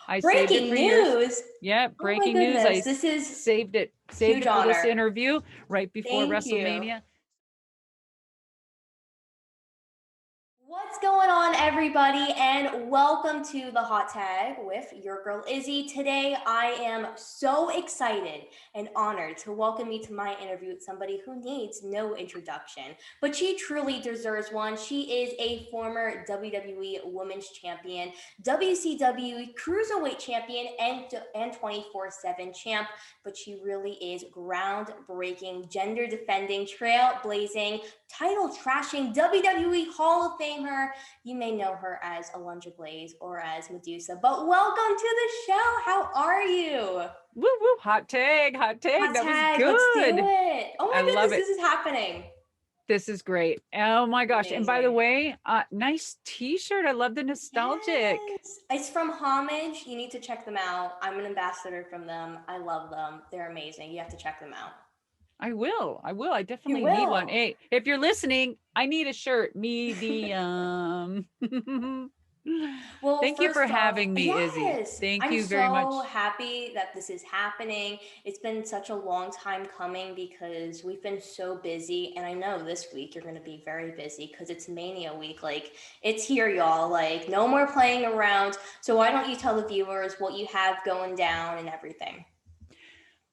I saved it Breaking for yours. news. Yeah, Oh my breaking news. goodness. This is saved huge it for this honor. interview right before Thank you. WrestleMania. What's going on, everybody, and welcome to the Hot Tag with your girl Izzy. Today, I am so excited and honored to welcome you to my interview with somebody who needs no introduction, but she truly deserves one. She is a former WWE Women's Champion, WCW Cruiserweight Champion, and 24/7 champ, but she really is groundbreaking, gender defending, trailblazing, title trashing WWE Hall of Famer. You may know her as Alundra Blayze or as Madusa, but welcome to the show. How are you? Woo woo, hot tag, hot tag. Hot That was tag, let's do good. it. Oh I my love goodness, it. this is happening. This is great. Oh my gosh. And by the Amazing. way, nice t-shirt. I love the nostalgic. Yes. It's from Homage. You need to check them out. I'm an ambassador from them. I love them. They're amazing. You have to check them out. I will. I will. I You definitely need one. will. Hey, if you're listening, I need a shirt. Medium. Well, Thank you for first off, having me, Izzy. yes, Thank I'm you very so much. happy that this is happening. It's been such a long time coming because we've been so busy. And I know this week you're going to be very busy because it's Mania week. Like, it's here, y'all. Like, no more playing around. So, why don't you tell the viewers what you have going down and everything?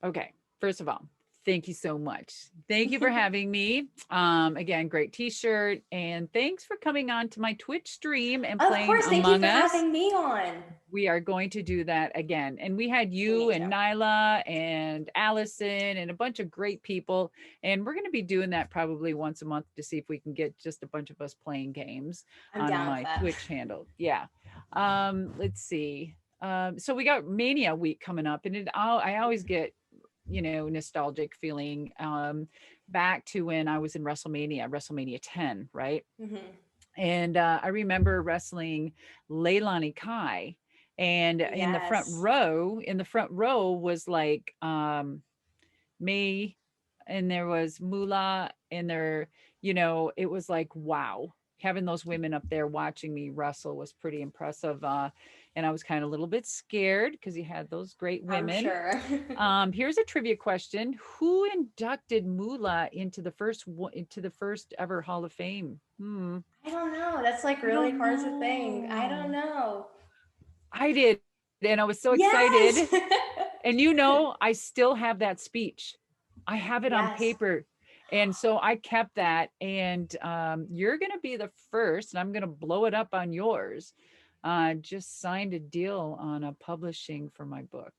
Okay. First of all, thank you so much. Thank you for having me. Again, great t-shirt. And thanks for coming on to my Twitch stream and Of playing course, thank you Among for Us. having me on. We are going to do that again. And we had you Me and too. Nyla and Allison and a bunch of great people. And we're going to be doing that probably once a month to see if we can get just a bunch of us playing games I'm on down with my that. Twitch handle. Yeah. Let's see. So we got Mania week coming up, and I always get nostalgic feeling back to when I was in WrestleMania 10, right? Hmm. And I remember wrestling Leilani Kai, and Yes. in the front row was like me, and there was Mula, and it was like, wow, having those women up there watching me wrestle was pretty impressive. And I was kind of a little bit scared because you had those great I'm women. sure. Here's a trivia question: who inducted Mula into the first ever Hall of Fame? I don't know. That's like I really don't hard to think. I don't know. know. I did, and I was so Yes. excited. And I still have that speech. I have it on Yes. paper. And so I kept that. And you're going to be the first, and I'm going to blow it up on yours. Just signed a deal on a publishing for my book.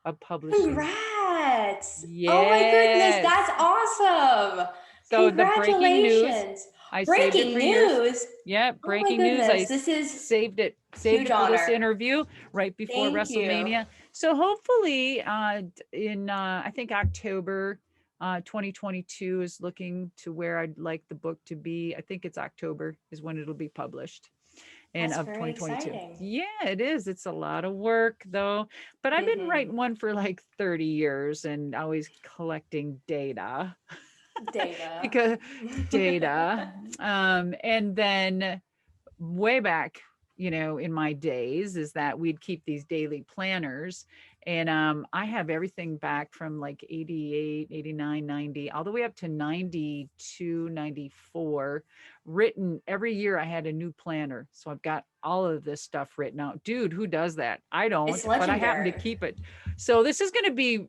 A publishing. Congrats. Oh my goodness, Yes. that's awesome. So the breaking news, Congratulations. I saved it Breaking for yours. news. Yeah, Oh my breaking news. goodness, this is Saved huge it for this honor. interview right before Thank you. WrestleMania. So hopefully in I think October 2022 is looking to where I'd like the book to be. I think it's October is when it'll be published and That's of very 2022. exciting. Yeah, it is. It's a lot of work though. But I've been Hmm. writing one for like 30 years and always collecting data Data. because data. And then way back, in my days, is that we'd keep these daily planners. And I have everything back from like 88, 89, 90, all the way up to 92, 94, written every year. I had a new planner. So I've got all of this stuff written out. Dude, who does that? I It's don't, but I happen to legendary. keep it. So this is going to be,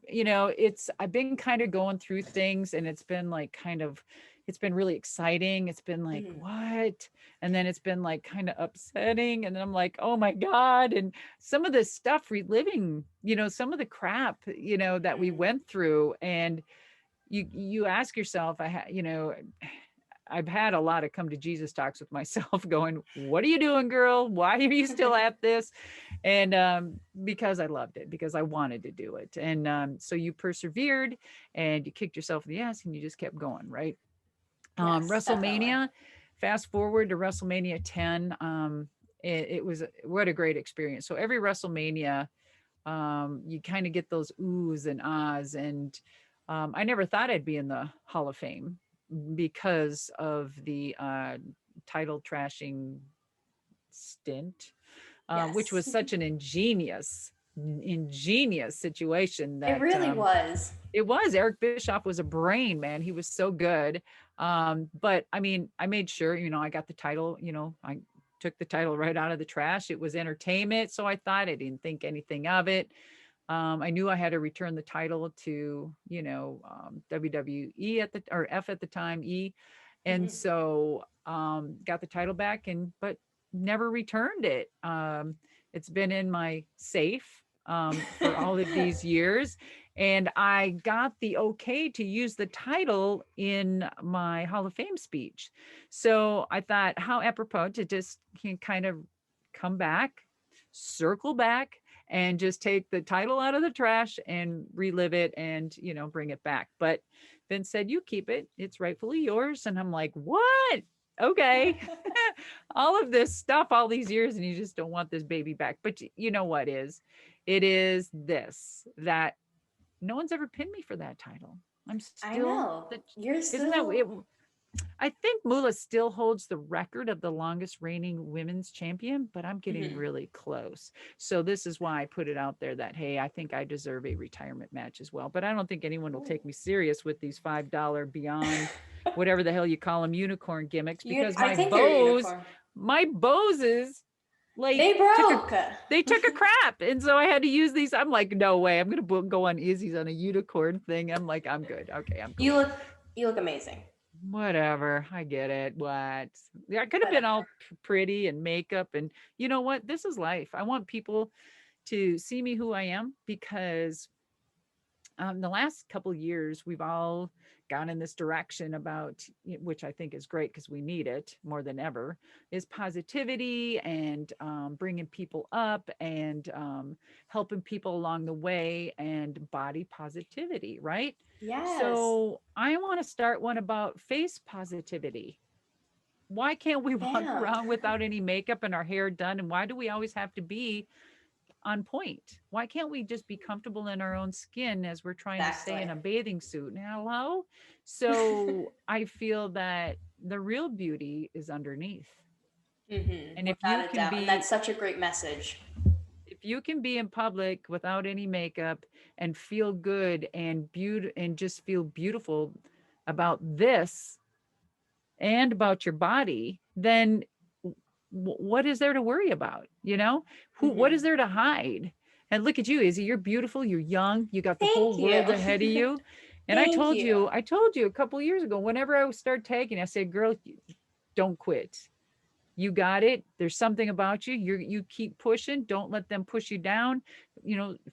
I've been kind of going through things, and it's been really exciting. It's been like, Mhm. what? And then it's been like kind of upsetting, and then I'm like, oh my god. And some of this stuff reliving, some of the crap, that we Mhm. went through. And you ask yourself, I've had a lot of come to Jesus talks with myself going, what are you doing, girl? Why are you still at this? And because I loved it, because I wanted to do it. And so you persevered, and you kicked yourself in the ass, and you just kept going, right? Yes, definitely. WrestleMania, fast forward to WrestleMania 10. It was what a great experience. So every WrestleMania, you kind of get those oohs and ahs. And I never thought I'd be in the Hall of Fame because of the title trashing stint. which Yes. was such an ingenious situation It that really was. it was. Eric Bischoff was a brain, man. He was so good. But I mean, I made sure, I got the title, I took the title right out of the trash. It was entertainment. So I thought, I didn't think anything of it. I knew I had to return the title to, WWE or F at the time, E. And Hmm. so got the title back but never returned it. It's been in my safe for all of these years. And I got the okay to use the title in my Hall of Fame speech. So I thought, how apropos to just kind of come back, circle back, and just take the title out of the trash and relive it and, bring it back. But Vince said, you keep it. It's rightfully yours. And I'm like, what? Okay. All of this stuff, all these years, and you just don't want this baby back. But you know what is? It is this that no one's ever pinned me for that title. I'm I still know. the, You're isn't that still. it? I think Mula still holds the record of the longest reigning women's champion, but I'm getting Mhm. really close. So this is why I put it out there that, hey, I think I deserve a retirement match as well. But I don't think anyone will take me serious with these $5 beyond whatever the hell you call them unicorn gimmicks, because I think you're a unicorn. my Boses like They broke. took a crap. And so I had to use these. I'm like, no way. I'm going to go on Izzy's on a unicorn thing. I'm like, I'm good. Okay, I'm You cool. look you look amazing. Whatever. I get it. What? Yeah, I could have been all Whatever. pretty and makeup. And you know what? This is life. I want people to see me who I am, because the last couple of years we've all gone in this direction about, which I think is great because we need it more than ever, is positivity and bringing people up and helping people along the way, and body positivity, right? Yes. So I want to start one about face positivity. Why can't we walk Bam. around without any makeup and our hair done, and why do we always have to be on point? Why can't we just be comfortable in our own skin as we're trying to stay Exactly. in a bathing suit? Hello? So I feel that the real beauty is underneath. And Without a doubt. And that's such a great message. if you can be in public without any makeup and feel good and and just feel beautiful about this and about your body, then what is there to worry about? What is Hmm. there to hide? And look at you, Izzy. You're beautiful. You're young. You got the whole Thank world you. ahead of you. And I Thank told you. you, I told you a couple of years ago, whenever I would start tagging, I said, girl, don't quit. You got it. There's something about you. You keep pushing. Don't let them push you down.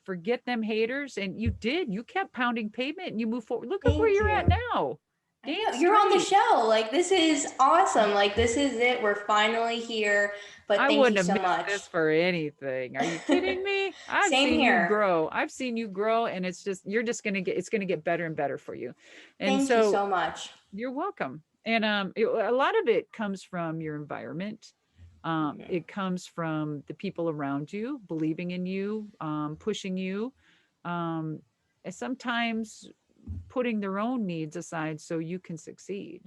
Forget them haters. And you did. You kept pounding pavement and you move forward. Look at where Thank you're at you. now. I Damn know. You're on the straight. show. Like, this is awesome. Like, this is it. We're finally here. But I thank wouldn't you have so missed much. this for anything. Are you kidding me? I've Same seen you here. grow. I've seen you grow, and you're just going to it's going to get better and better for you. And Thank you so so much. you're welcome. And a lot of it comes from your environment. Hmm. It comes from the people around you, believing in you, pushing you. Um, and sometimes putting their own needs aside so you can succeed.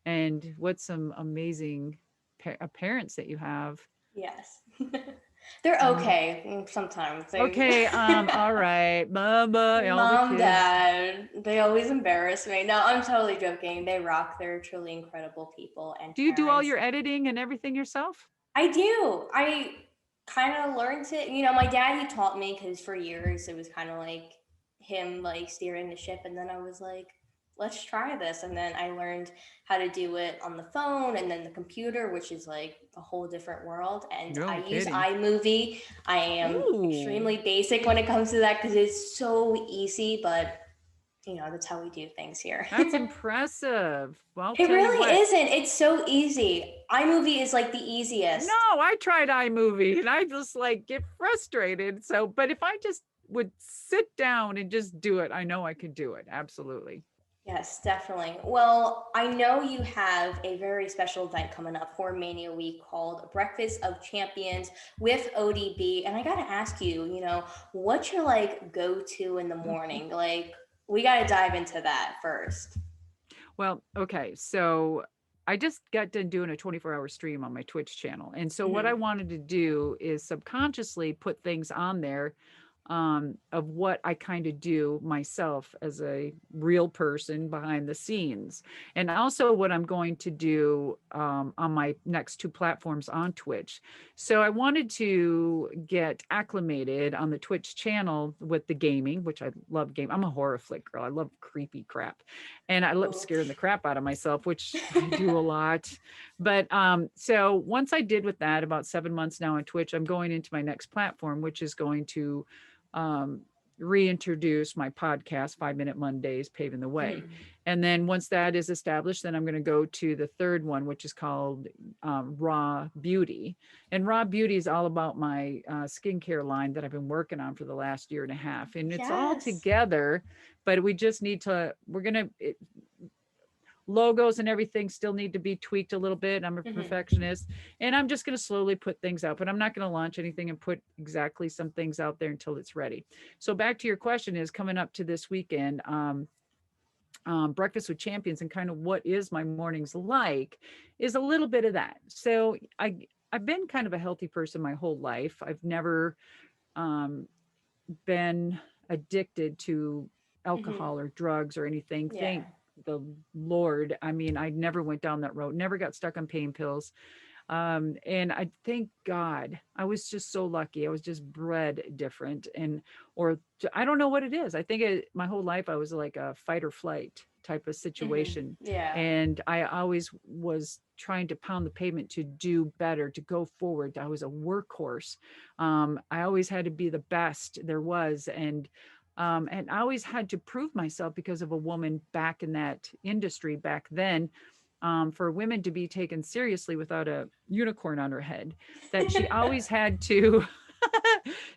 And what some amazing parents that you have. Yes. They're Um, okay sometimes. They Okay, all right, mama, all the Mom, kids. dad, they always embarrass me. No, I'm totally joking. They rock. They're truly incredible people and Do you do all parents. your editing and everything yourself? I do. I kind of learned it. My dad, he taught me because for years it was kind of like him like steering the ship. And then I was like, let's try this. And then I learned how to do it on the phone and then the computer, which is like a whole different world. And No I use kidding. iMovie. I am Ooh, extremely basic when it comes to that because it's so easy, but that's how we do things here. that's impressive. Well, I'll It tell you really what. isn't. It's so easy. iMovie is like the No, easiest. I tried iMovie and I just like get frustrated. So, but if I just would sit down and just do it, I know I could do it. Absolutely. Yes, definitely. Well, I know you have a very special event coming up for Mania Week called Breakfast of Champions with ODB. And I got to ask you, what's your like go to in the morning? Like, we got to dive into that first. Well, okay. So I just got done doing a 24-hour stream on my Twitch channel. And so what I Hmm. wanted to do is subconsciously put things on there of what I kind of do myself as a real person behind the scenes. And also what I'm going to do on my next two platforms on Twitch. So I wanted to get acclimated on the Twitch channel with the gaming, which I love game. I'm a horror flick girl. I love creepy crap. And I love Oh. scaring the crap out of myself, which I do a lot. But so once I did with that, about 7 months now on Twitch, I'm going into my next platform, which is going to um, reintroduce my podcast, 5 Minute Mondays, paving the way. Mhm. And then once that is established, then I'm going to go to the third one, which is called Raw Beauty. And Raw Beauty is all about my skincare line that I've been working on for the last year and a half. And it's all Yes. together, but we just need to, we're going to, logos and everything still need to be tweaked a little bit. I'm a Hmm. perfectionist and I'm just going to slowly put things out, but I'm not going to launch anything and put exactly some things out there until it's ready. So back to your question is coming up to this weekend, Breakfast with Champions and kind of what is my mornings like is a little bit of that. So I've been kind of a healthy person my whole life. I've never um, been addicted to Hmm. alcohol or drugs or anything. Yeah. Thank the Lord. I mean, I never went down that road, never got stuck on pain pills. And I thank God I was just so lucky. I was just bred different. And, or I don't know what it is. I think my whole life I was like a fight or flight type of Hmm. situation. Yeah. And I always was trying to pound the pavement to do better, to go forward. I was a workhorse. I always had to be the best there was. And I always had to prove myself because of a woman back in that industry back then, for women to be taken seriously without a unicorn on her head, that she always had to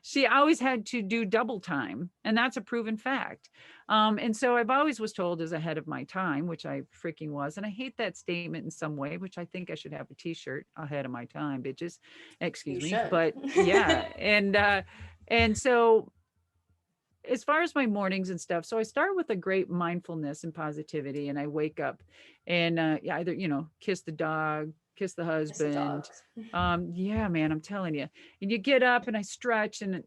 she always had to do double time, and that's a proven fact. And so I've always was told as ahead of my time, which I freaking was, and I hate that statement in some way, which I think I should have a t-shirt, ahead of my time bitches, You excuse me, should. but yeah. And so as far as my mornings and stuff, so I start with a great mindfulness and positivity, and I wake up and yeah, either kiss the dog, kiss the Miss the husband. dogs. Yeah, man, I'm telling you. And you get up and I stretch and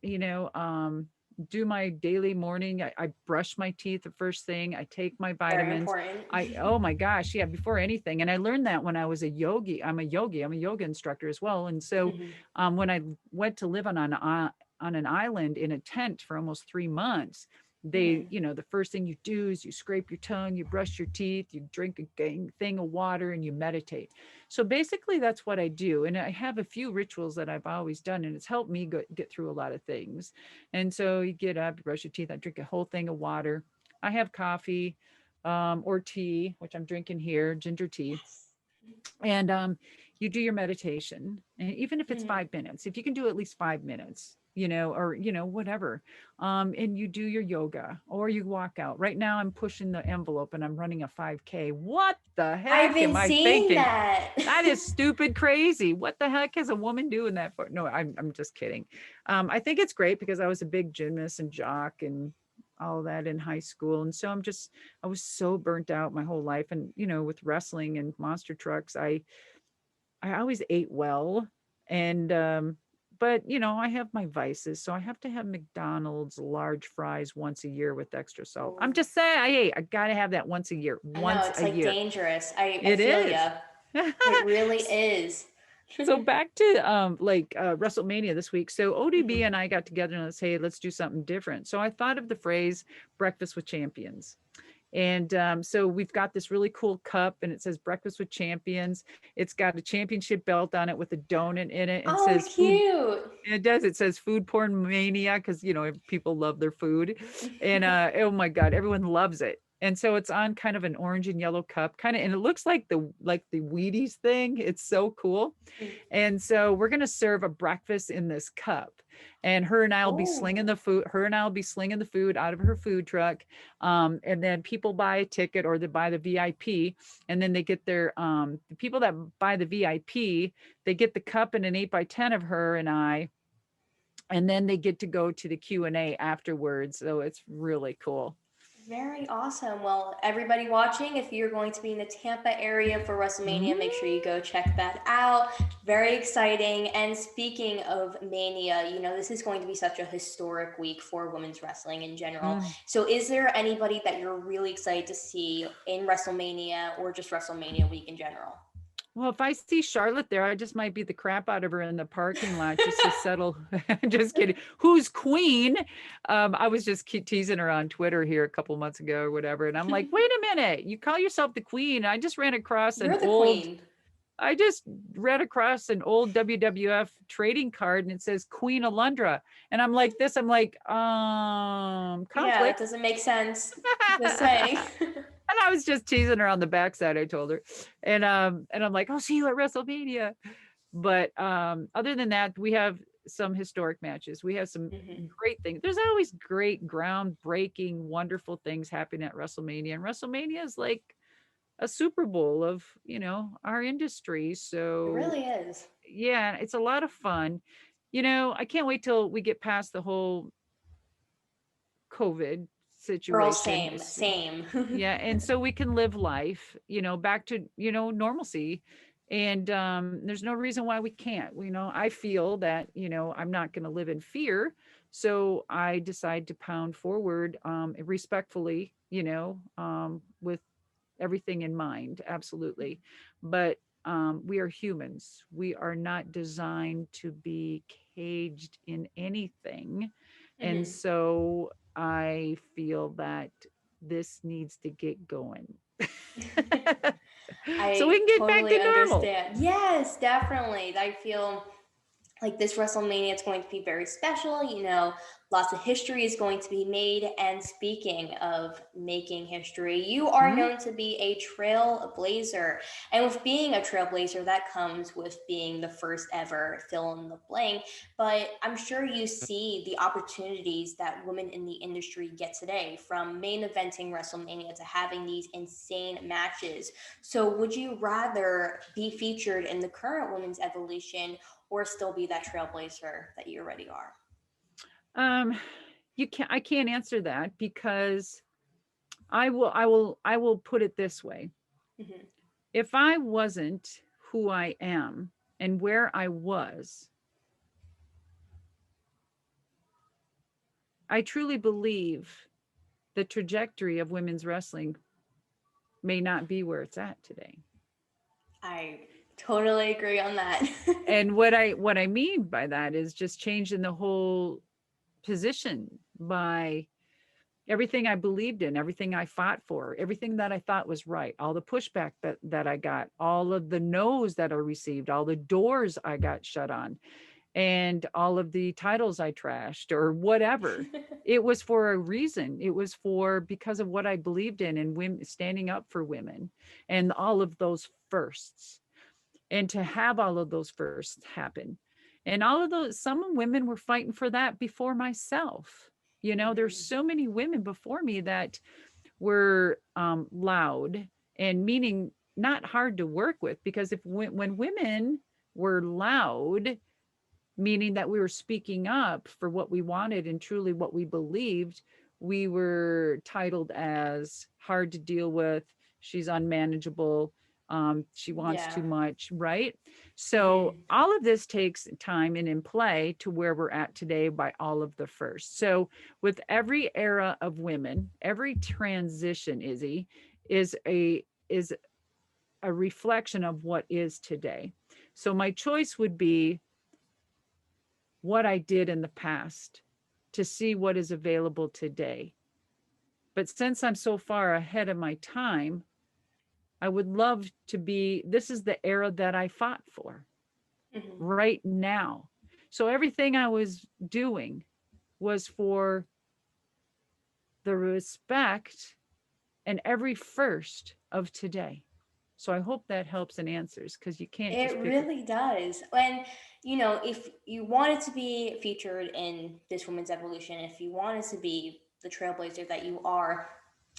do my daily morning. I brush my teeth the first thing. I take my Very vitamins. important. I Oh my gosh, yeah, before anything. And I learned that when I was a yogi. I'm a yogi. I'm a yoga instructor as well. And so Hmm. when I went to live on an island in a tent for almost 3 months, they, Hmm. the first thing you do is you scrape your tongue, you brush your teeth, you drink a thing of water, and you meditate. So basically, that's what I do. And I have a few rituals that I've always done, and it's helped me get through a lot of things. And so you get up, you brush your teeth, I drink a whole thing of water. I have coffee or tea, which I'm drinking here, ginger tea. Yes. And you do your meditation, and even if it's Hmm. 5 minutes, if you can do at least 5 minutes, or whatever, and you do your yoga or you walk out. Right now I'm pushing the envelope and I'm running a 5K. What the I've heck been am I seeing thinking? that. That is stupid crazy. What the heck is a woman doing that for? No, I'm just kidding. I think it's great because I was a big gymnast and jock and all of that in high school. And so I was so burnt out my whole life. And, with wrestling and monster trucks, I always ate well. And, but I have my vices. So I have to have McDonald's large fries once a year with extra salt. I'm Oh, just saying, I got to have that once a year, I know once it's a like year. dangerous. I It feel is. ya. It really is. So back to WrestleMania this week. So ODB Hmm. and I got together and let's say let's do something different. So I thought of the phrase breakfast with champions. And so we've got this really cool cup and it says breakfast with champions. It's got a championship belt on it with a donut in it and Oh, says food. cute. It does. It says food porn mania because people love their food, and oh my god, everyone loves it. And so it's on kind of an orange and yellow cup, kind of, and it looks like the Wheaties thing. It's so cool. And so we're going to serve a breakfast in this cup. And her and I will be slinging Oh. the food. Her and I will be slinging the food out of her food truck. And then people buy a ticket or they buy the VIP. And then they get the people that buy the VIP, they get the cup and an 8x10 of her and I. And then they get to go to the Q&A afterwards. So it's really cool. Very awesome. Well, everybody watching, if you're going to be in the Tampa area for WrestleMania, make sure you go check that out. Very exciting. And speaking of Mania, this is going to be such a historic week for women's wrestling in general. Mm. So, is there anybody that you're really excited to see in WrestleMania or just WrestleMania week in general? Well, if I see Charlotte there, I just might beat the crap out of her in the parking lot just to settle. Just kidding. Who's queen? I was just teasing her on Twitter here a couple months ago or whatever, and I'm like, wait a minute, you call yourself the queen? You're the queen. I just read across an old WWF trading card, and it says Queen Alundra, and I'm like this. I'm like, Yeah, that conflict. doesn't make sense. Just saying. And I was just teasing her on the backside, I told her. And I'm like, I'll see you at WrestleMania. But other than that, we have some historic matches. We have some Mhm. great things. There's always great, groundbreaking, wonderful things happening at WrestleMania. And WrestleMania is like a Super Bowl of, our industry. It So really is. yeah, it's a lot of fun. I can't wait till we get past the whole COVID Girl, situation. same, same. Yeah, and so we can live life, back to, normalcy. And there's no reason why we can't. I feel that, I'm not going to live in fear. So I decide to pound forward respectfully, with everything in mind. Absolutely. But we are humans. We are not designed to be caged in anything. And Mhm. so I feel that this needs to get going. So we I can get back totally to normal. understand. Yes, definitely. I feel like this WrestleMania is going to be very special. Lots of history is going to be made. And speaking of making history, you are Mhm. known to be a trailblazer. And with being a trailblazer, that comes with being the first ever fill in the blank. But I'm sure you see the opportunities that women in the industry get today, from main eventing WrestleMania to having these insane matches. So, would you rather be featured in the current women's evolution or still be that trailblazer that you already are? Um, I can't answer that because I will put it this way. Hmm. If I wasn't who I am and where I was, I truly believe the trajectory of women's wrestling may not be where it's at today. I totally agree on that. And what I mean by that is just changing the whole position by everything I believed in, everything I fought for, everything that I thought was right, all the pushback that I got, all of the no's that I received, all the doors I got shut on, and all of the titles I trashed or whatever. It was for a reason. It was for because of what I believed in and women standing up for women and all of those firsts. And to have all of those firsts happen. And all of those, some women were fighting for that before myself. There's Hmm. so many women before me that were loud and meaning not hard to work with because when women were loud, meaning that we were speaking up for what we wanted and truly what we believed, we were titled as hard to deal with. She's unmanageable. She wants Yeah. too much, right? So Hmm. all of this takes time and in play to where we're at today by all of the first. So with every era of women, every transition, Izzy, is a reflection of what is today. So my choice would be what I did in the past to see what is available today. But since I'm so far ahead of my time, I would love to be, this is the era that I fought for Hmm. right now. So everything I was doing was for the respect and every first of today. So I hope that helps and answers because you can't It just pick a. really does. And, if you wanted to be featured in this women's evolution, if you wanted to be the trailblazer that you are,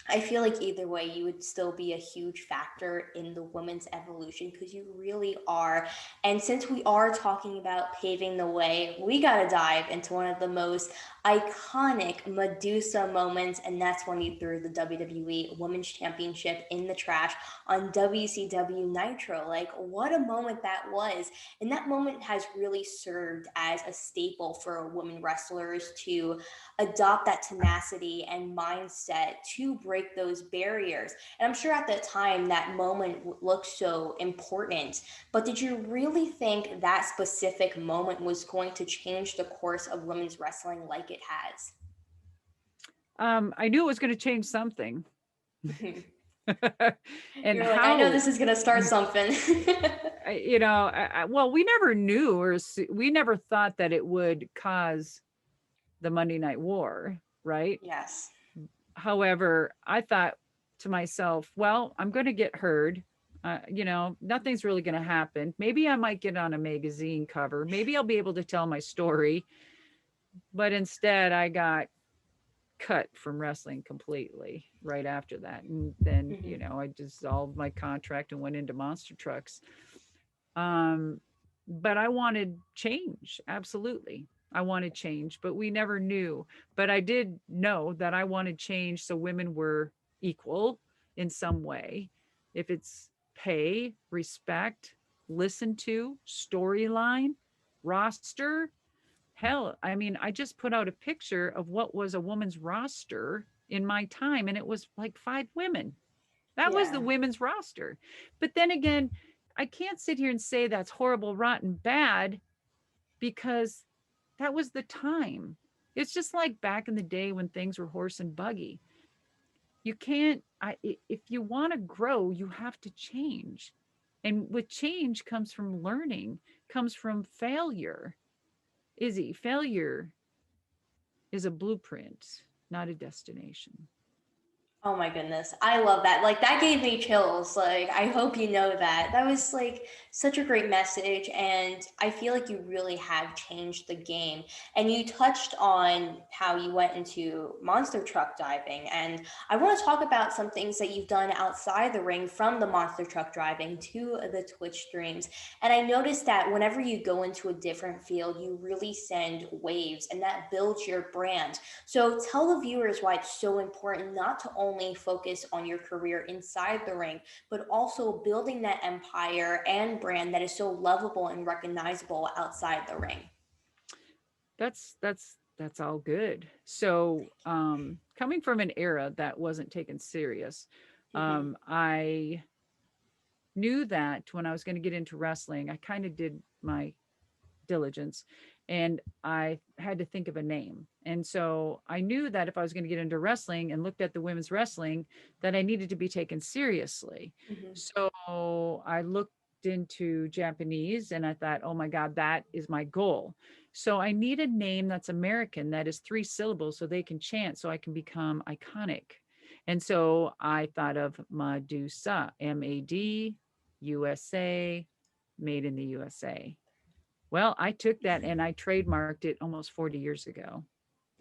I feel like either way, you would still be a huge factor in the women's evolution because you really are. And since we are talking about paving the way, we got to dive into one of the most iconic Madusa moments, and that's when you threw the WWE Women's Championship in the trash on WCW Nitro. Like, what a moment that was. And that moment has really served as a staple for women wrestlers to adopt that tenacity and mindset to break those barriers. And I'm sure at the time that moment looked so important, but did you really think that specific moment was going to change the course of women's wrestling like it has? I knew it was going to change something. And You're like, I know how, this is going to start something. well, we never knew we never thought that it would cause the Monday Night War, right? Yes. However, I thought to myself, well, I'm going to get heard. Nothing's really going to happen. Maybe I might get on a magazine cover. Maybe I'll be able to tell my story. But instead, I got cut from wrestling completely right after that. And then, Hmm. I dissolved my contract and went into monster trucks. Um, but I wanted change. Absolutely. I wanted change, but we never knew. But I did know that I wanted change so women were equal in some way. If it's pay, respect, listen to, storyline, roster, hell, I mean, I just put out a picture of what was a woman's roster in my time, and it was like 5 women. That was the Yeah. women's roster. But then again, I can't sit here and say that's horrible, rotten, bad because that was the time. It's just like back in the day when things were horse and buggy. You can't, if you want to grow, you have to change. And with change comes from learning, comes from failure. Izzy, failure is a blueprint, not a destination. Oh my goodness. I love that. Like that gave me chills. Like I hope you know that. That was like such a great message and I feel like you really have changed the game. And you touched on how you went into monster truck diving and I want to talk about some things that you've done outside the ring from the monster truck driving to the Twitch streams. And I noticed that whenever you go into a different field, you really send waves and that builds your brand. So tell the viewers why it's so important not to only focus on your career inside the ring, but also building that empire and brand that is so lovable and recognizable outside the ring. That's all good. So, coming from an era that wasn't taken serious, Mm-hmm. I knew that when I was going to get into wrestling, I kind of did my diligence and I had to think of a name. And so I knew that if I was going to get into wrestling and looked at the women's wrestling, that I needed to be taken seriously. Mm-hmm. So I looked into Japanese and I thought, oh my God, that is my goal. So I need a name that's American, that is 3 syllables so they can chant, so I can become iconic. And so I thought of Madusa, MAD, USA, made in the USA. Well, I took that and I trademarked it almost 40 years ago.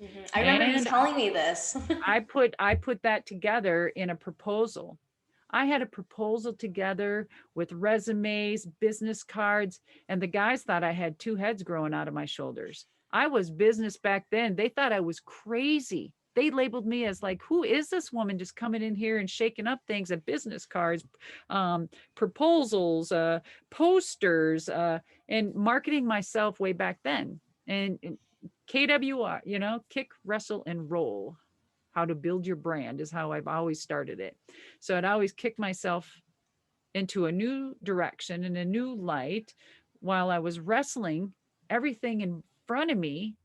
Mm-hmm. I remember you And telling me this. I put that together in a proposal. I had a proposal together with resumes, business cards, and the guys thought I had 2 heads growing out of my shoulders. I was business back then. They thought I was crazy. They labeled me as like, who is this woman just coming in here and shaking up things at business cards, proposals, posters, and marketing myself way back then. And KWR, kick, wrestle, and roll. How to build your brand is how I've always started it. So I'd always kick myself into a new direction and a new light while I was wrestling everything in front of me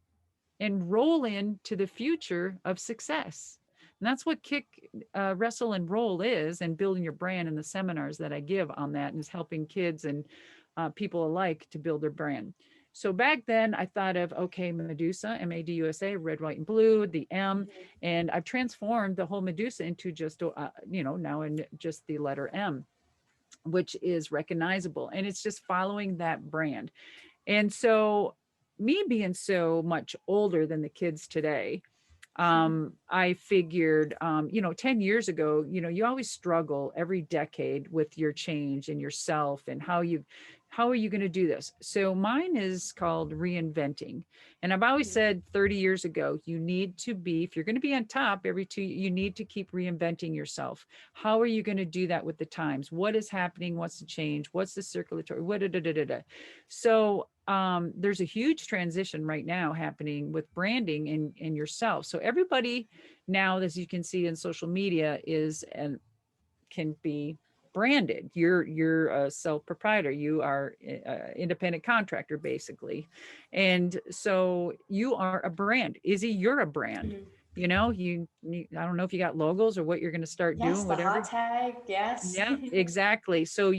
and roll into the future of success. And that's what kick, wrestle, and roll is, and building your brand in the seminars that I give on that, and is helping kids and people alike to build their brand. So back then, I thought of, okay, Madusa, MADUSA, red, white, and blue, the M, Mm-hmm. and I've transformed the whole Madusa into just, now in just the letter M, which is recognizable. And it's just following that brand. And so, me being so much older than the kids today, I figured, 10 years ago, you always struggle every decade with your change and yourself and how are you going to do this? So mine is called reinventing. And I've always Mhm. said 30 years ago, you need to be, if you're going to be on top you need to keep reinventing yourself. How are you going to do that with the times? What is happening? What's the change? What's the circulatory? What, da, da, da, da, da. So there's a huge transition right now happening with branding in yourself. So everybody now, as you can see in social media, is and can be branded. You're a self proprietor. You are an independent contractor, basically, and so you are a brand. Izzy, you're a brand. Mhm. I don't know if you got logos or what you're going to start Yes, doing, the whatever. hot tag. Yes. Yeah, exactly. So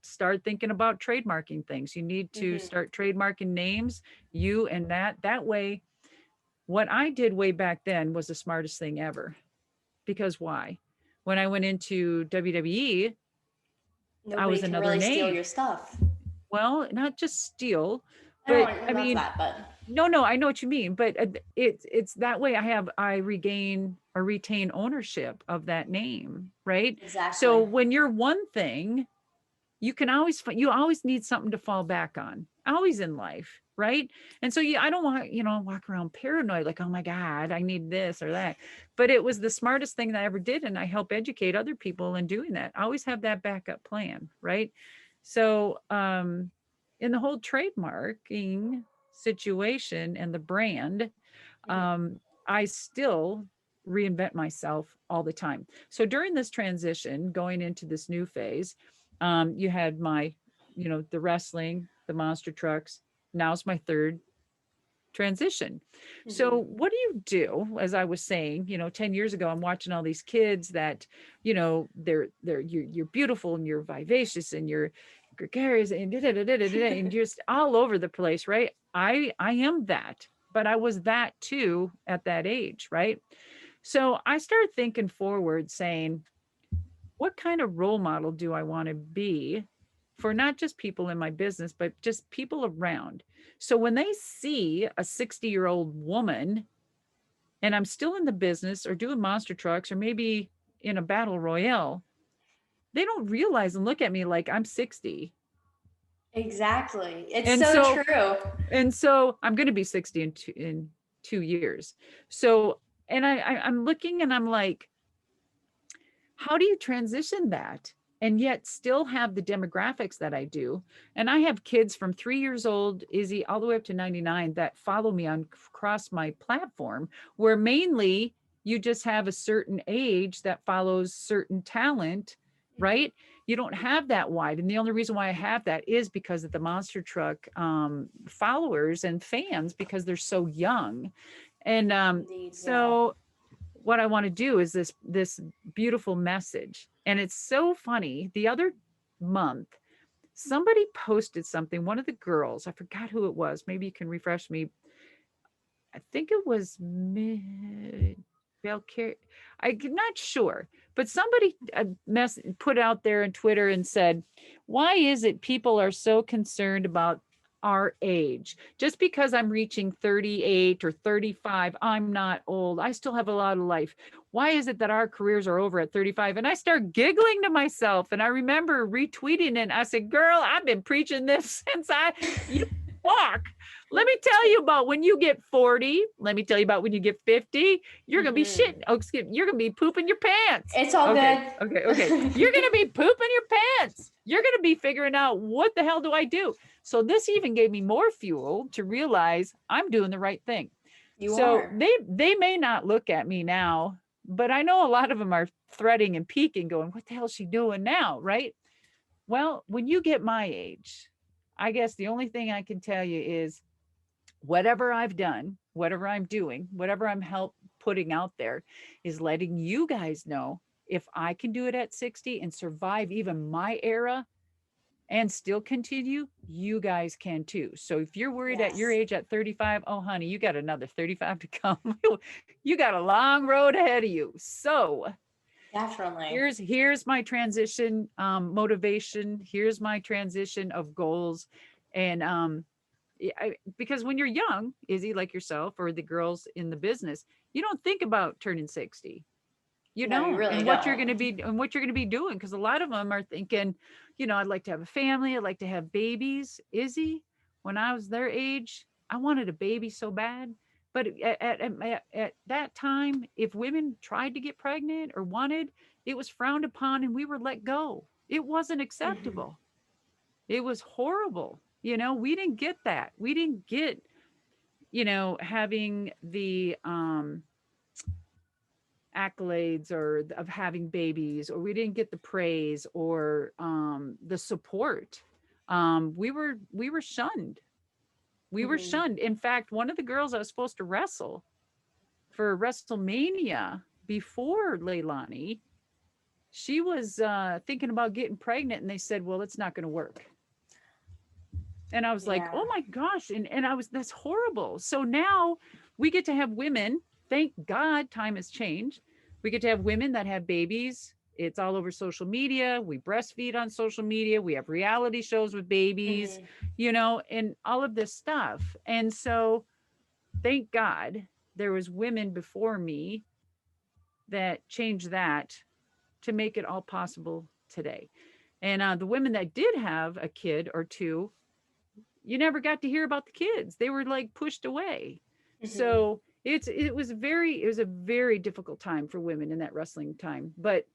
start thinking about trademarking things. You need to Hmm. start trademarking names, you and that way. What I did way back then was the smartest thing ever. Because why? When I went into WWE, I Nobody was can another really steal name. your stuff. Well, not just steal, I don't but want I that's mean, that, but no, I know what you mean, but it's that way I regain or retain ownership of that name, right? So exactly. when you're one thing, you always need something to fall back on, always in life, right? And so I don't want walk around paranoid like, oh my god, I need this or that. But it was the smartest thing that I ever did, and I help educate other people in doing that. I always have that backup plan, right? So in the whole trademarking situation and the brand, Hmm. I still reinvent myself all the time. So during this transition, going into this new phase, you had the wrestling, the monster trucks. Now's my third transition. So Hmm. what do you do? As I was saying, 10 years ago, I'm watching all these kids that, you're beautiful and you're vivacious and you're gregarious and and just all over the place, right? I am that, but I was that too at that age, right? So I started thinking forward, saying, what kind of role model do I want to be for not just people in my business, but just people around? So when they see a 60-year-old woman and I'm still in the business or doing monster trucks or maybe in a battle royale, they don't realize and look at me like I'm 60. Exactly. It's And so so true. I'm going to be 60 in 2 years. So I'm looking and I'm like, how do you transition that and yet still have the demographics that I do? And I have kids from 3 years old, Izzy, all the way up to 99 that follow me on across my platform, where mainly you just have a certain age that follows certain talent, Hmm. right? You don't have that wide. And the only reason why I have that is because of the monster truck followers and fans, because they're so young. And Indeed. Yeah. so what I want to do is this beautiful message. And it's so funny. The other month, somebody posted something. One of the girls, I forgot who it was. Maybe you can refresh me. I think it was Valkyrie. I'm not sure, but somebody put out there in Twitter and said, "Why is it people are so concerned about our age? Just because I'm reaching 38 or 35, I'm not old. I still have a lot of life. Why is it that our careers are over at 35?" And I start giggling to myself, and I remember retweeting it. I said, "Girl, I've been preaching this since you walk. Let me tell you about when you get 40. Let me tell you about when you get 50. You're going to be Hmm. shit. Oh, excuse me. You're going to be pooping your pants. It's all Okay. good. Okay. You're going to be pooping your pants. You're going to be figuring out, what the hell do I do? So this even gave me more fuel to realize I'm doing the right thing. You So are. they may not look at me now, but I know a lot of them are threading and peeking, going, what the hell is she doing now? Right. Well, when you get my age, I guess the only thing I can tell you is whatever I've done, whatever I'm doing, whatever I'm putting out there is letting you guys know, if I can do it at 60 and survive even my era and still continue, you guys can too. So if you're worried at your Yes. age at 35, oh honey, you got another 35 to come. You got a long road ahead of you. So Definitely. here's my transition motivation. Here's my transition of goals. And because when you're young, Izzy, like yourself or the girls in the business, you don't think about turning 60. You No, you don't, really and what you're don't. going to be and what you're going to be doing, because a lot of them are thinking, I'd like to have a family, I'd like to have babies. Izzy, when I was their age, I wanted a baby so bad. But at that time, if women tried to get pregnant or wanted, it was frowned upon and we were let go. It wasn't Hmm. acceptable. It was horrible. We didn't get that. We didn't get, having the accolades or of having babies, or we didn't get the praise or the support. We were shunned. We were Hmm. shunned. In fact, one of the girls I was supposed to wrestle for WrestleMania before Leilani, she was thinking about getting pregnant, and they said, well, it's not going to work. And I was like, Yeah. oh my gosh. And I was, that's horrible. So now we get to have women. Thank God time has changed. We get to have women that have babies. It's all over social media. We breastfeed on social media. We have reality shows with babies, Hmm. and all of this stuff. And so thank God there was women before me that changed that to make it all possible today. And the women that did have a kid or two, you never got to hear about the kids. They were like pushed away. Hmm. So it was a very difficult time for women in that wrestling time. But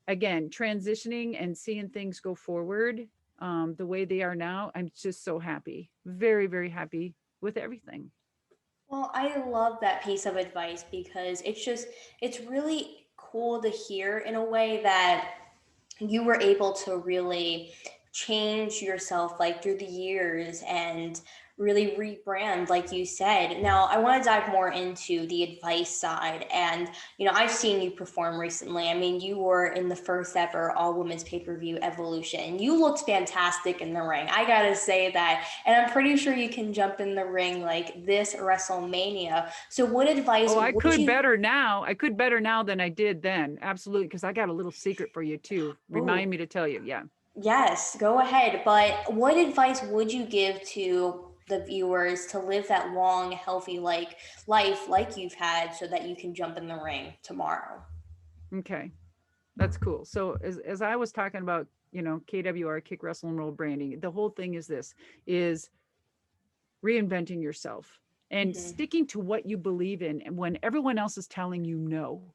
again, transitioning and seeing things go forward the way they are now, I'm just so happy. Very, very happy with everything. Well, I love that piece of advice because it's really cool to hear in a way that you were able to really change yourself like through the years and really rebrand like you said. Now I want to dive more into the advice side, and I've seen you perform recently. I mean, you were in the first ever all women's pay-per-view Evolution and you looked fantastic in the ring, I gotta say that. And I'm pretty sure you can jump in the ring like this WrestleMania. So what advice Oh, I would could you better now. I could better now than I did then. Absolutely. Because I got a little secret for you too. Remind Ooh, me to tell you. Yeah. yes, go ahead. But what advice would you give to the viewers to live that long, healthy like life like you've had so that you can jump in the ring tomorrow? Okay. That's cool. So as I was talking about, KWR, kick wrestle and roll branding, the whole thing is this is reinventing yourself and Hmm. sticking to what you believe in, and when everyone else is telling you no.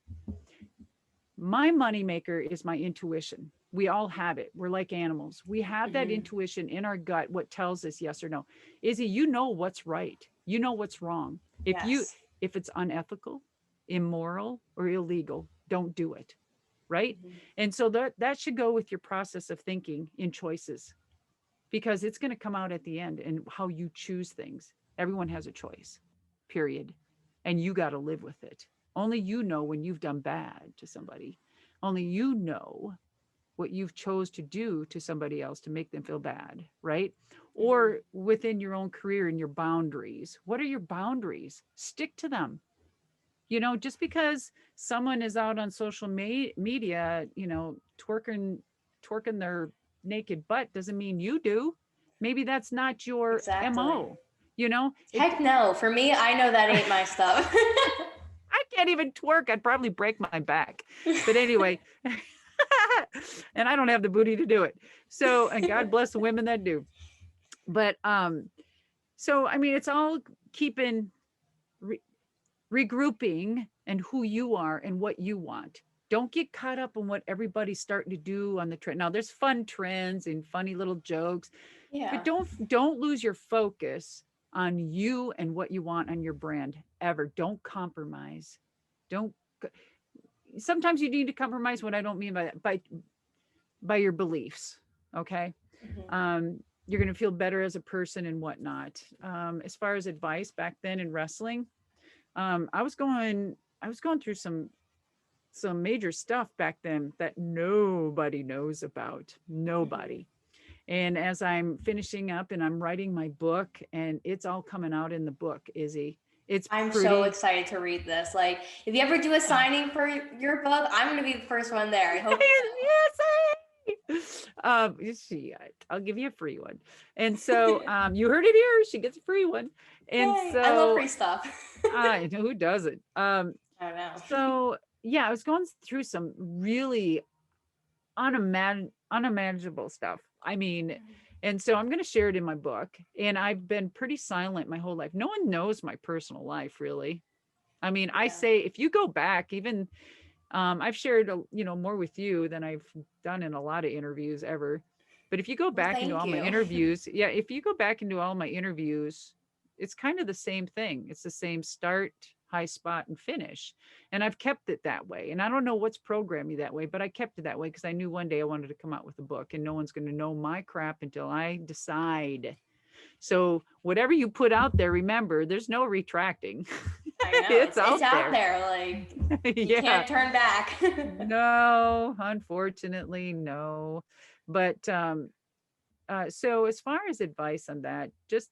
My moneymaker is my intuition. We all have it. We're like animals. We have that Hmm. intuition in our gut, what tells us yes or no. Izzy, you know what's right. You know what's wrong. Yes. If it's unethical, immoral, or illegal, don't do it. Right. Hmm. And so that should go with your process of thinking in choices, because it's going to come out at the end and how you choose things. Everyone has a choice, period. And you got to live with it. Only you know when you've done bad to somebody. Only you know what you've chose to do to somebody else to make them feel bad, right? Hmm. Or within your own career and your boundaries. What are your boundaries? Stick to them. Just because someone is out on social media, twerking their naked butt doesn't mean you do. Maybe that's not your Exactly. MO. You know, it Heck no. For me, I know that ain't my stuff. I can't even twerk. I'd probably break my back. But anyway, and I don't have the booty to do it. So, and God bless the women that do. But so I mean, it's all keeping re- regrouping and who you are and what you want. Don't get caught up on what everybody's starting to do on the trend. Now there's fun trends and funny little jokes, but Yeah. don't lose your focus on you and what you want on your brand ever. Don't compromise. Don't Sometimes you need to compromise. What I don't mean by that, by your beliefs. Okay. Hmm. You're going to feel better as a person and whatnot. As far as advice back then in wrestling, I was going through some major stuff back then that nobody knows about. Hmm. Nobody. And as I'm finishing up and I'm writing my book, and it's all coming out in the book, Izzy. It's I'm so pretty. excited to read this. Like, if you ever do a signing for your book, I'm going to be the first one there. I hope. Yes. I'll give you a free one. And so you heard it here. She gets a free one. And Yay! I love so free stuff. who doesn't? I don't know. So yeah, I was going through some really unimaginable stuff. I mean, and so I'm going to share it in my book. And I've been pretty silent my whole life. No one knows my personal life, really. I mean, I Yeah. say if you go back, even I've shared, more with you than I've done in a lot of interviews ever. But if you go Well, back into thank all my you. interviews, yeah, if you go back into all my interviews, it's kind of the same thing. It's the same start, high spot, and finish. And I've kept it that way. And I don't know what's programmed me that way, but I kept it that way because I knew one day I wanted to come out with a book and no one's going to know my crap until I decide. So whatever you put out there, remember, there's no retracting. I know It's it's out out there. there. Like you Yeah. can't turn back. No, unfortunately, no. But so as far as advice on that, just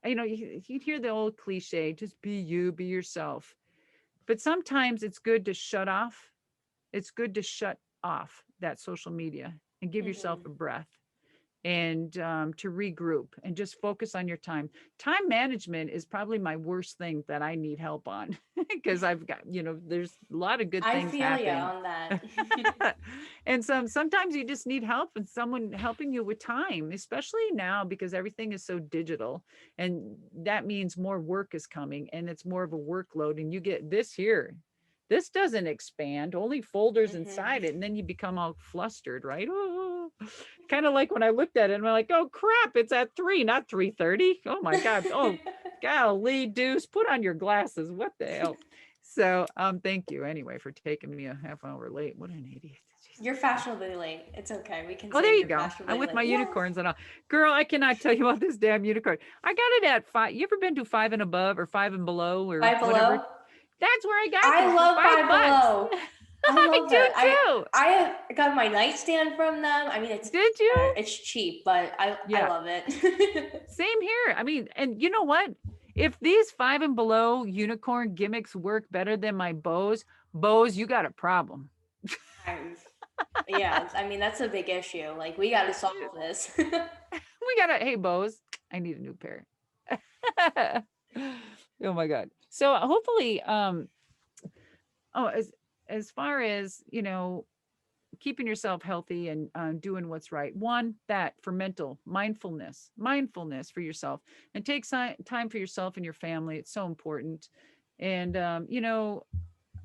you'd hear the old cliche, just be you, be yourself. But sometimes it's good to shut off. It's good to shut off that social media and give yourself Hmm. a breath and to regroup and just focus on your time. Time management is probably my worst thing that I need help on because I've got, there's a lot of good I things feel you happening. on that. And sometimes you just need help and someone helping you with time, especially now because everything is so digital. And that means more work is coming and it's more of a workload. And you get this here. This doesn't expand, only folders Hmm. inside it. And then you become all flustered, right? Oh, kind of like when I looked at it and I'm like, oh crap, it's at 3, not 3:30. Oh my God. Oh, golly, Deuce, put on your glasses. What the hell? So thank you anyway for taking me a half hour late. What an idiot. You're fashionably late. It's okay. We can Oh, there say you you're go. I'm fashionably with my late. Yeah. unicorns and all. Girl, I cannot tell you about this damn unicorn. I got it at 5. You ever been to 5 and above or 5 and below or Five whatever? Below. That's where I got I these for love Five $5. Below. I I love it. do too. I got my nightstand from them. I mean, Did you? it's cheap, but I Yeah. love it. Same here. I mean, and you know what? If these 5 and below unicorn gimmicks work better than my bows, you got a problem. I, yeah, I mean that's a big issue. Like we got to solve this. We gotta, hey, Bose, I need a new pair. Oh my God. So hopefully, oh, as far as, keeping yourself healthy and doing what's right. One, that for mental mindfulness for yourself and take time for yourself and your family. It's so important. And,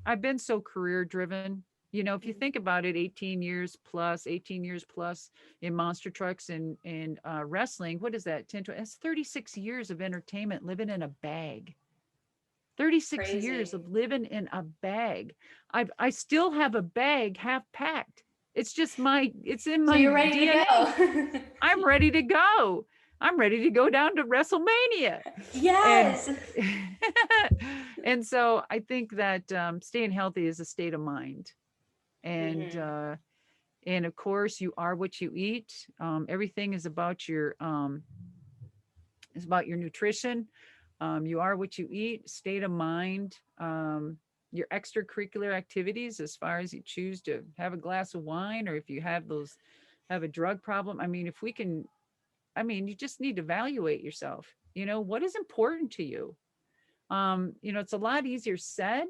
I've been so career driven. If you think about it, 18 years plus in monster trucks and wrestling, what is that? 10, 20, that's 36 years of entertainment living in a bag. 36 years Crazy. of living in a bag. I still have a bag half packed. It's in So my you're ready to DNA. go. I'm ready to go. I'm ready to go down to WrestleMania. And Yes. and so I think that staying healthy is a state of mind. And Hmm. and of course you are what you eat. Everything is about your nutrition. You are what you eat, state of mind, your extracurricular activities, as far as you choose to have a glass of wine, or if you have a drug problem. I mean, if we can, I mean, you just need to evaluate yourself. What is important to you? It's a lot easier said,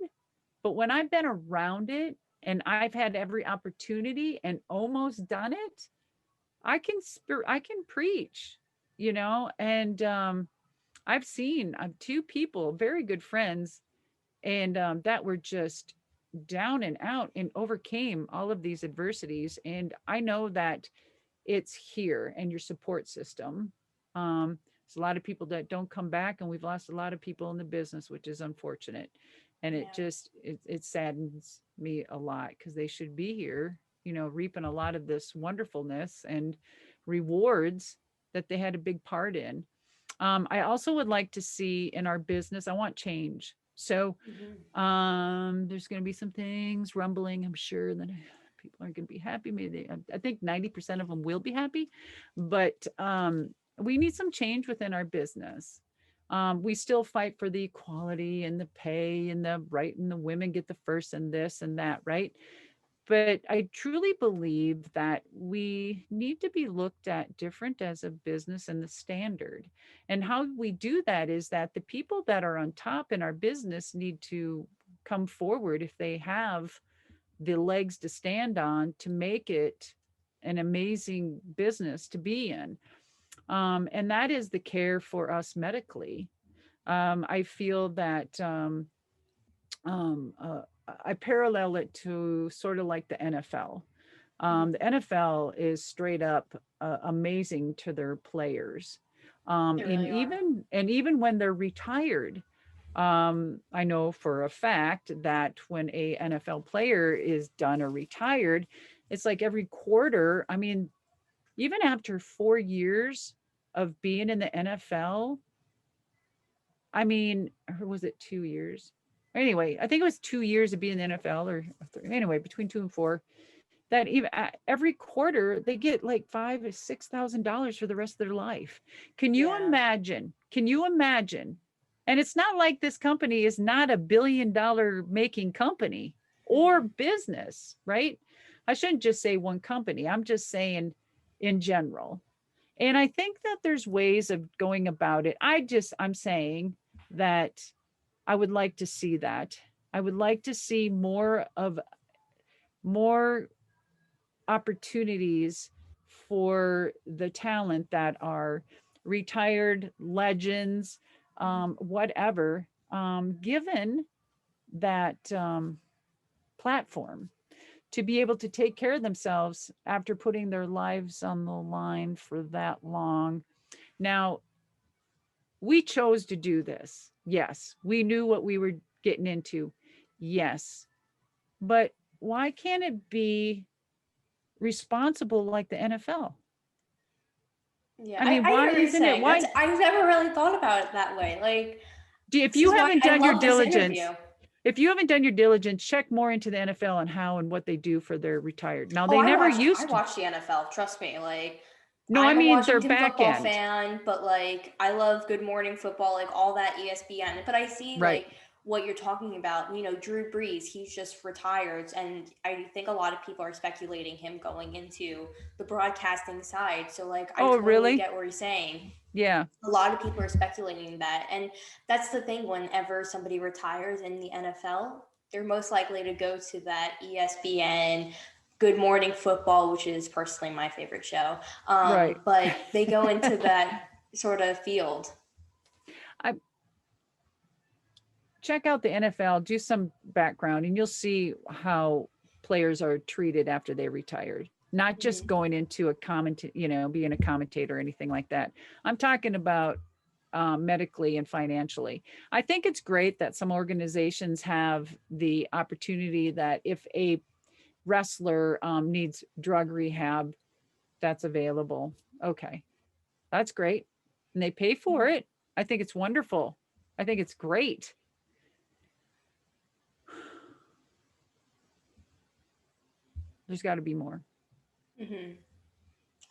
but when I've been around it and I've had every opportunity and almost done it, I can preach, and I've seen two people, very good friends, and that were just down and out and overcame all of these adversities. And I know that it's here and your support system. There's a lot of people that don't come back, and we've lost a lot of people in the business, which is unfortunate. And Yeah. it saddens me a lot because they should be here, reaping a lot of this wonderfulness and rewards that they had a big part in. I also would like to see in our business, I want change. So Hmm. there's going to be some things rumbling, I'm sure that people aren't going to be happy. Maybe I think 90% of them will be happy, but we need some change within our business. We still fight for the equality and the pay and the right, and the women get the first and this and that, right? But I truly believe that we need to be looked at different as a business and the standard. And how we do that is that the people that are on top in our business need to come forward if they have the legs to stand on to make it an amazing business to be in. And that is the care for us medically. I feel that um, uh, I parallel it to sort of like the NFL. Mhm. The NFL is straight up amazing to their players. They really are. And even when they're retired, I know for a fact that when a NFL player is done or retired, it's like every quarter. I mean, even after 4 years of being in the NFL, I mean, or was it 2 years? Anyway, I think it was 2 years of being in the NFL, or anyway, between 2 and 4. That even every quarter they get like $5,000 or $6,000 for the rest of their life. Can you Yeah. imagine? Can you imagine? And it's not like this company is not a $1 billion making company or Mhm. business, right? I shouldn't just say one company. I'm just saying in general. And I think that there's ways of going about it. I'm saying that I would like to see that. I would like to see more opportunities for the talent that are retired legends, Mhm. whatever, given that platform to be able to take care of themselves after putting their lives on the line for that long. Now, we chose to do this. Yes. We knew what we were getting into. Yes. But why can't it be responsible like the NFL? Yeah, I mean, I why hear what you're isn't it? saying. That's Why, I've never really thought about it that way. Like, if this you is why haven't I done your love this interview. diligence, if you haven't done your diligence, check more into the NFL and how and what they do for their retired. Now, Oh, they never I used to. watch the NFL. Trust me. Like, No, I I'm a mean their Washington back football end. fan, but like I love Good Morning Football, like all that ESPN. But I see Right. like what you're talking about. You know, Drew Brees, he's just retired, and I think a lot of people are speculating him going into the broadcasting side. So like, I Oh, totally really? get what you're saying. Yeah. A lot of people are speculating that, and that's the thing. Whenever somebody retires in the NFL, they're most likely to go to that ESPN Good Morning Football, which is personally my favorite show. Right. But they go into that sort of field. I check out the NFL, do some background, and you'll see how players are treated after they retired. Not just Mhm. going into a being a commentator or anything like that. I'm talking about medically and financially. I think it's great that some organizations have the opportunity that if a wrestler needs drug rehab, that's available. Okay, that's great. And they pay for it. I think it's wonderful. I think it's great. There's got to be more. Mm-hmm.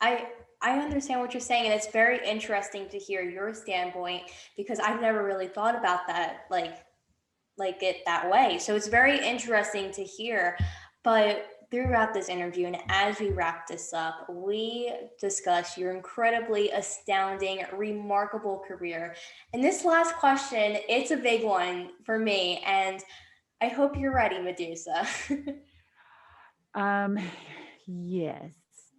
I I understand what you're saying, and it's very interesting to hear your standpoint because I've never really thought about that like it that way. So it's very interesting to hear. But throughout this interview, and as we wrap this up, we discuss your incredibly astounding, remarkable career. And this last question, it's a big one for me, and I hope you're ready, Medusa. Um, yes.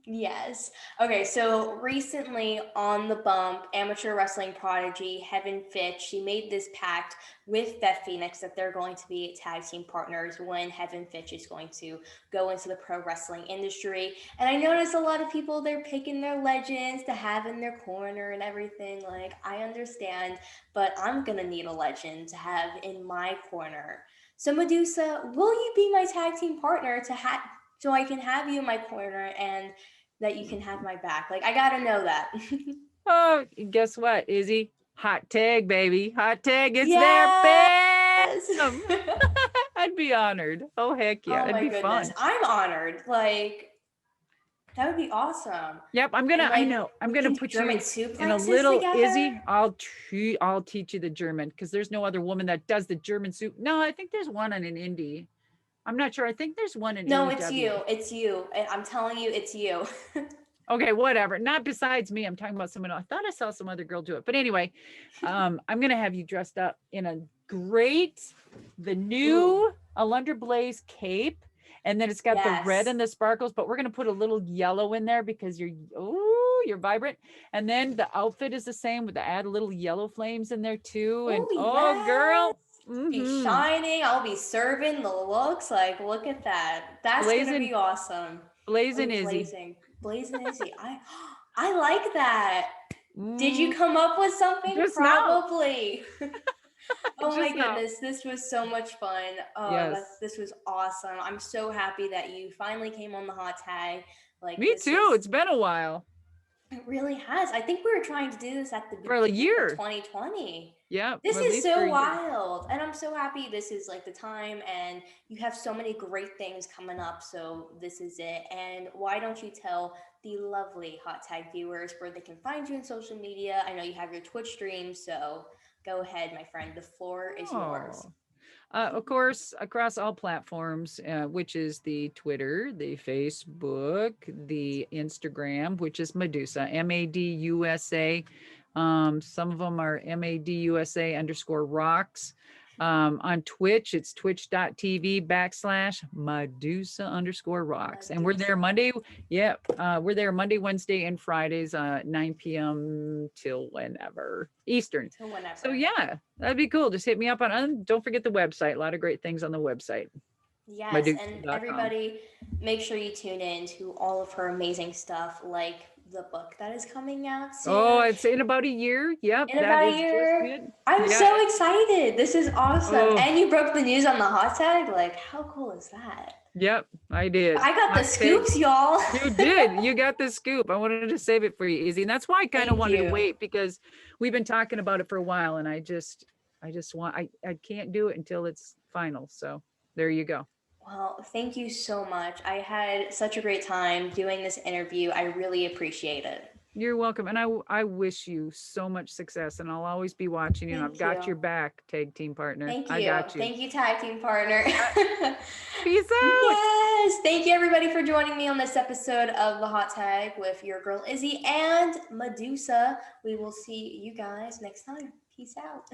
Yes. Okay, so recently on the bump, amateur wrestling prodigy Heaven Fitch, she made this pact with Beth Phoenix that they're going to be tag team partners when Heaven Fitch is going to go into the pro wrestling industry. And I noticed a lot of people, they're picking their legends to have in their corner and everything. Like, I understand, but I'm gonna need a legend to have in my corner. So Medusa, will you be my tag team partner to have so I can have you in my corner and that you can have my back. Like I gotta know that. Oh, guess what, Izzy? Hot tag, baby. Hot tag. It's there. Yes. Bam. I'd be honored. Oh, heck yeah. Oh It'd my be goodness. fun. I'm honored. Like that would be awesome. Yep. And I like know. I'm we going to can do put German you in a suplexes little together. Izzy. I'll teach you the German because there's no other woman that does the German soup. No, I think there's one on an indie. I'm not sure. I think there's one in No, it's AEW. you. It's you. I'm telling you, it's you. Okay, whatever. Not besides me. I'm talking about someone else. I thought I saw some other girl do it. But anyway, I'm gonna have you dressed up in a great, the Ooh, new Alundra Blayze cape. And then it's got the red yes. and the sparkles, but we're gonna put a little yellow in there because you're vibrant. And then the outfit is the same with the add a little yellow flames in there too. And Oh, oh yes. girl, Be mm-hmm. shining. I'll be serving the looks. Like, look at that. That's gonna Blazing, be awesome. blazing Oh, Izzy. blazing, blazing Izzy. I like that. Did you Mm, come up with something? just now. Probably. Oh my Just now. goodness, this was so much fun. Oh, Yes. this was awesome. I'm so happy that you finally came on the hot tag. Like Me this too. is It's been a while. it really has. I think we were trying to do this at the For a beginning of year. 2020. Yeah, This at is least for so a year. wild. And I'm so happy this is like the time and you have so many great things coming up. So this is it. And why don't you tell the lovely Hot Tag viewers where they can find you on social media? I know you have your Twitch stream, so go ahead, my friend. The floor is yours. Oh. Of course, across all platforms, which is the Twitter, the Facebook, the Instagram, which is Madusa, Madusa. Some of them are Madusa underscore rocks. On Twitch, it's twitch.tv/Madusa underscore rocks. And we're there Madusa. Monday. Yep. We're there Monday, Wednesday, and Fridays, 9 p.m. till whenever Eastern. To So whenever. yeah, that'd be cool. Just hit me up on, and don't forget the website. A lot of great things on the website, Yes, and medusa.com. everybody, make sure you tune in to all of her amazing stuff, like the book that is coming out Oh, soon. it's in about a year. Yep, In that about a is just year. it. I'm Yeah. so excited. This is awesome. Oh, And you broke the news on the hot tag. Like, how cool is that? yep, I did. I got the Hot take. scoops, y'all. You did. You got the scoop. I wanted to save it for you, Izzy. And that's why I kind of Thank wanted to you. wait because we've been talking about it for a while and I can't do it until it's final. So there you go. Well, thank you so much. I had such a great time doing this interview. I really appreciate it. You're welcome. And I wish you so much success and I'll always be watching you and I've Thank got you. your back, tag team partner. Thank I you. got you. Thank you, tag team partner. Peace out. Yes. Thank you, everybody, for joining me on this episode of The Hot Tag with your girl Izzy and Madusa. We will see you guys next time. Peace out.